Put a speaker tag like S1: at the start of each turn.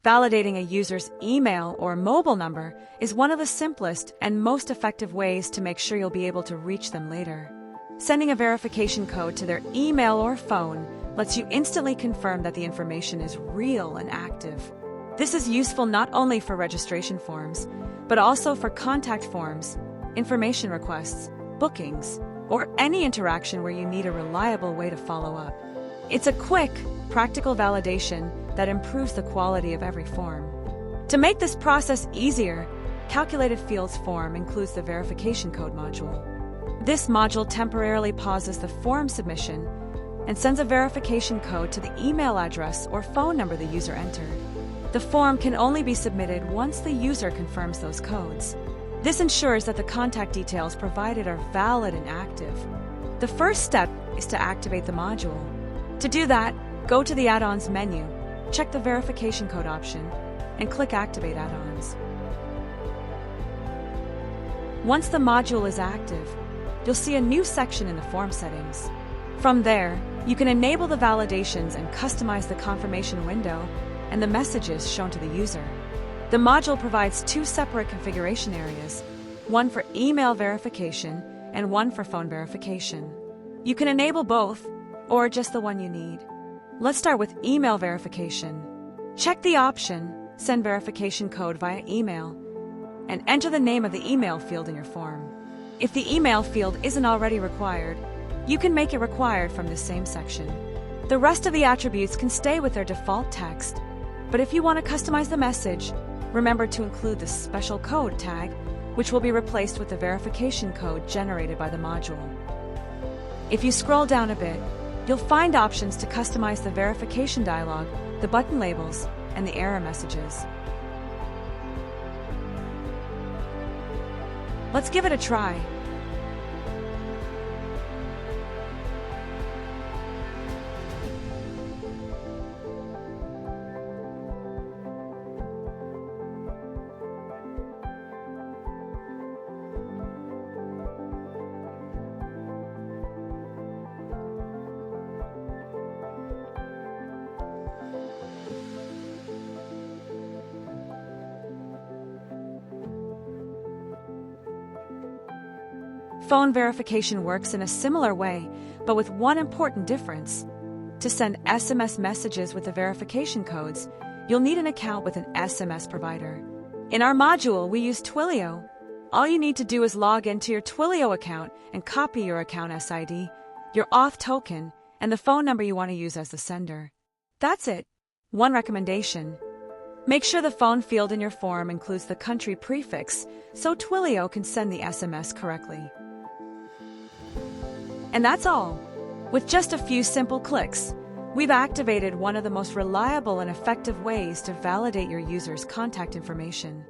S1: Validating a user's email or mobile number is one of the simplest and most effective ways to make sure you'll be able to reach them later. Sending a verification code to their email or phone lets you instantly confirm that the information is real and active. This is useful not only for registration forms, but also for contact forms, information requests, bookings, or any interaction where you need a reliable way to follow up. It's a quick, practical validation that improves the quality of every form. To make this process easier, Calculated Fields form includes the verification code module. This module temporarily pauses the form submission and sends a verification code to the email address or phone number the user entered. The form can only be submitted once the user confirms those codes. This ensures that the contact details provided are valid and active. The first step is to activate the module. To do that, go to the Add-ons menu, check the verification code option, and click Activate Add-ons. Once the module is active, you'll see a new section in the form settings. From there, you can enable the validations and customize the confirmation window and the messages shown to the user. The module provides two separate configuration areas, one for email verification and one for phone verification. You can enable both, or just the one you need. Let's start with email verification. Check the option, Send Verification Code via email, and enter the name of the email field in your form. If the email field isn't already required, you can make it required from the same section. The rest of the attributes can stay with their default text, but if you want to customize the message, remember to include the special code tag, which will be replaced with the verification code generated by the module. If you scroll down a bit, you'll find options to customize the verification dialog, the button labels, and the error messages. Let's give it a try. Phone verification works in a similar way, but with one important difference. To send SMS messages with the verification codes, you'll need an account with an SMS provider. In our module, we use Twilio. All you need to do is log into your Twilio account and copy your account SID, your auth token, and the phone number you want to use as the sender. That's it. One recommendation: make sure the phone field in your form includes the country prefix so Twilio can send the SMS correctly. And that's all. With just a few simple clicks, we've activated one of the most reliable and effective ways to validate your users' contact information.